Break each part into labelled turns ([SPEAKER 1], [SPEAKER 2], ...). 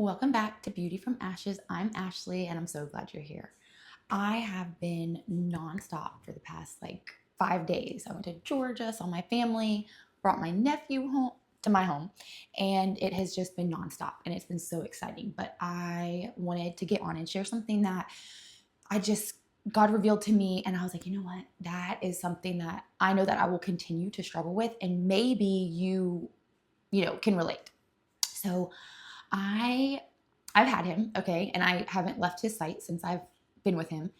[SPEAKER 1] Welcome back to Beauty from Ashes. I'm Ashley and I'm so glad you're here. I have been nonstop for the past 5 days. I went to Georgia, saw my family, brought my nephew home to my home, and it has just been nonstop and it's been so exciting. But I wanted to get on and share something that I just God revealed to me, and I was like, you know what? That is something that I know that I will continue to struggle with, and maybe you can relate. So I I've had him, okay, and I haven't left his sight since I've been with him.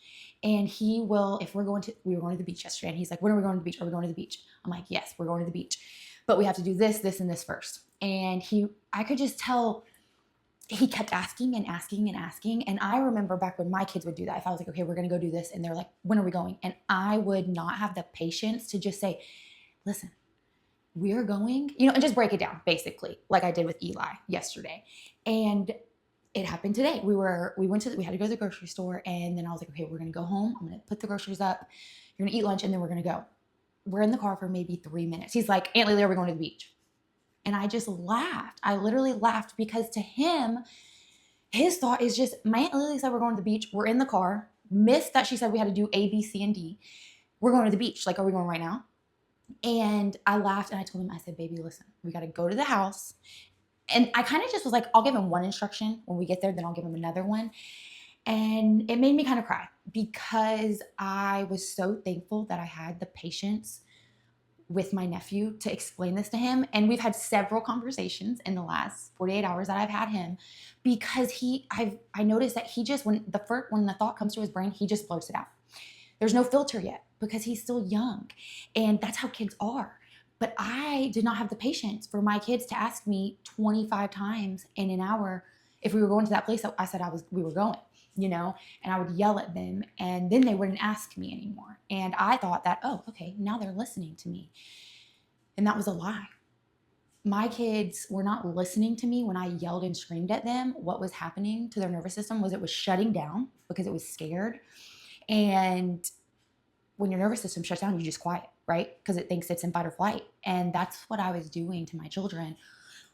[SPEAKER 1] And he will, if we were going to the beach yesterday, and he's like, when are we going to the beach? Are we going to the beach? I'm like, yes, we're going to the beach. But we have to do this, this, and this first. And I could just tell he kept asking and asking and asking. And I remember back when my kids would do that. If I was like, okay, we're going to go do this. And they're like, when are we going? And I would not have the patience to just say, listen, we're going, and just break it down basically, like I did with Eli yesterday. And it happened today. We had to go to the grocery store, and then I was like, okay, we're gonna go home. I'm gonna put the groceries up. You're gonna eat lunch, and then we're gonna go. We're in the car for maybe 3 minutes. He's like, Aunt Lily, are we going to the beach? And I just laughed. I literally laughed because to him, his thought is just, my Aunt Lily said we're going to the beach. We're in the car. Missed that she said we had to do A, B, C, and D. We're going to the beach. Like, are we going right now? And I laughed and I told him, I said, baby, listen, we got to go to the house. And I kind of just was like, I'll give him one instruction when we get there, then I'll give him another one. And it made me kind of cry because I was so thankful that I had the patience with my nephew to explain this to him. And we've had several conversations in the last 48 hours that I've had him, because I noticed that he just, when the thought comes to his brain, he just blurts it out. There's no filter yet because he's still young. And that's how kids are. But I did not have the patience for my kids to ask me 25 times in an hour if we were going to that place that I said we were going, and I would yell at them, and then they wouldn't ask me anymore. And I thought that, oh, okay, now they're listening to me. And that was a lie. My kids were not listening to me when I yelled and screamed at them. What was happening to their nervous system was it was shutting down because it was scared. And when your nervous system shuts down, you just quiet, right? Because it thinks it's in fight or flight. And that's what I was doing to my children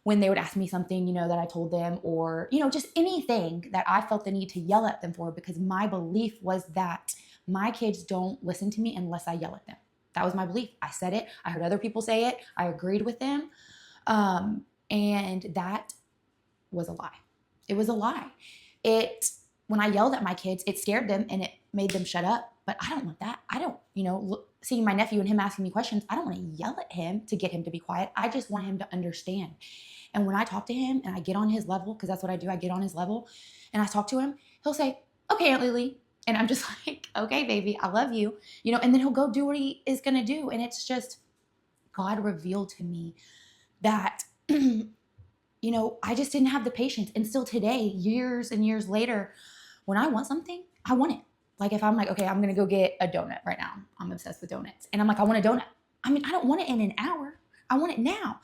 [SPEAKER 1] when they would ask me something, that I told them, or, just anything that I felt the need to yell at them for, because my belief was that my kids don't listen to me unless I yell at them. That was my belief. I said it. I heard other people say it. I agreed with them. And that was a lie. It was a lie. When I yelled at my kids, it scared them and it made them shut up. But I don't want that. I don't, seeing my nephew and him asking me questions, I don't want to yell at him to get him to be quiet. I just want him to understand. And when I talk to him and I get on his level, because that's what I do, I get on his level and I talk to him, he'll say, okay, Aunt Lily. And I'm just like, okay, baby, I love you, and then he'll go do what he is going to do. And it's just, God revealed to me that, I just didn't have the patience. And still today, years and years later, when I want something, I want it. Like if I'm like, okay, I'm going to go get a donut right now. I'm obsessed with donuts. And I'm like, I want a donut. I mean, I don't want it in an hour. I want it now.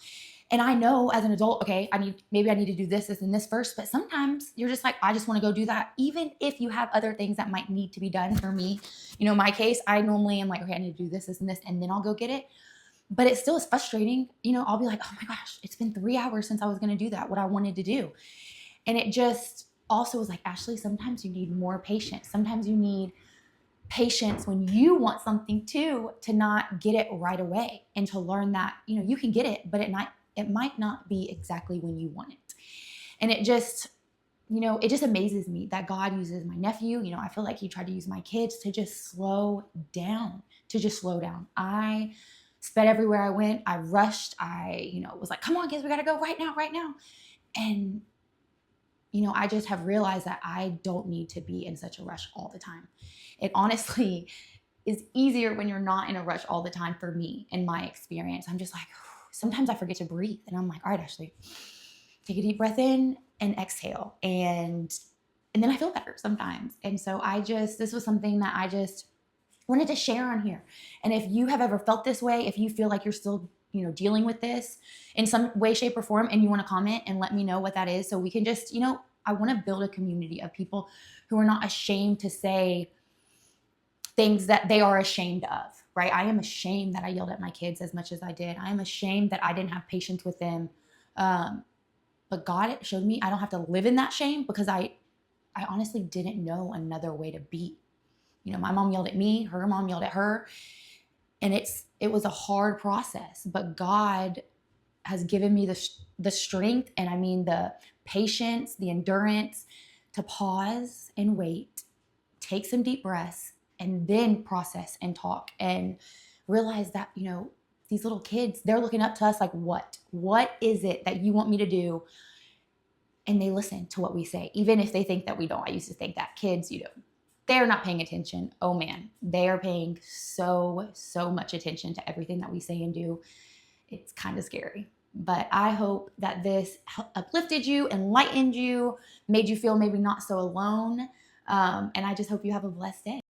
[SPEAKER 1] And I know as an adult, okay, maybe I need to do this, this, and this first. But sometimes you're just like, I just want to go do that. Even if you have other things that might need to be done. For me, my case, I normally am like, okay, I need to do this, this, and this, and then I'll go get it. But it still is frustrating. I'll be like, oh my gosh, it's been 3 hours since I was going to do that, what I wanted to do. And it just also was like, Ashley, sometimes you need more patience. Sometimes you need patience when you want something too, to not get it right away, and to learn that, you can get it, but it might not be exactly when you want it. And it just amazes me that God uses my nephew. I feel like he tried to use my kids to just slow down, I sped everywhere I went. I rushed. I, was like, come on, kids, we got to go right now, right now. And I just have realized that I don't need to be in such a rush all the time. It honestly is easier when you're not in a rush all the time, for me, in my experience. I'm just like, sometimes I forget to breathe. And I'm like, all right, Ashley, take a deep breath in and exhale. And then I feel better sometimes. And so this was something that I just wanted to share on here. And if you have ever felt this way, if you feel like you're still dealing with this in some way, shape, or form, and you want to comment and let me know what that is, so we can just, I want to build a community of people who are not ashamed to say things that they are ashamed of, right? I am ashamed that I yelled at my kids as much as I did. I am ashamed that I didn't have patience with them But God showed me I don't have to live in that shame because I honestly didn't know another way to be. You know, my mom yelled at me, her mom yelled at her, and it was a hard process, but God has given me the strength, and I mean the patience, the endurance to pause and wait, take some deep breaths, and then process and talk and realize that, you know, these little kids, they're looking up to us like, what is it that you want me to do? And they listen to what we say, even if they think that we don't. I used to think that kids, you know, they're not paying attention. Oh man, they are paying so much attention to everything that we say and do. It's kind of scary. But I hope that this uplifted you, enlightened you, made you feel maybe not so alone. And I just hope you have a blessed day.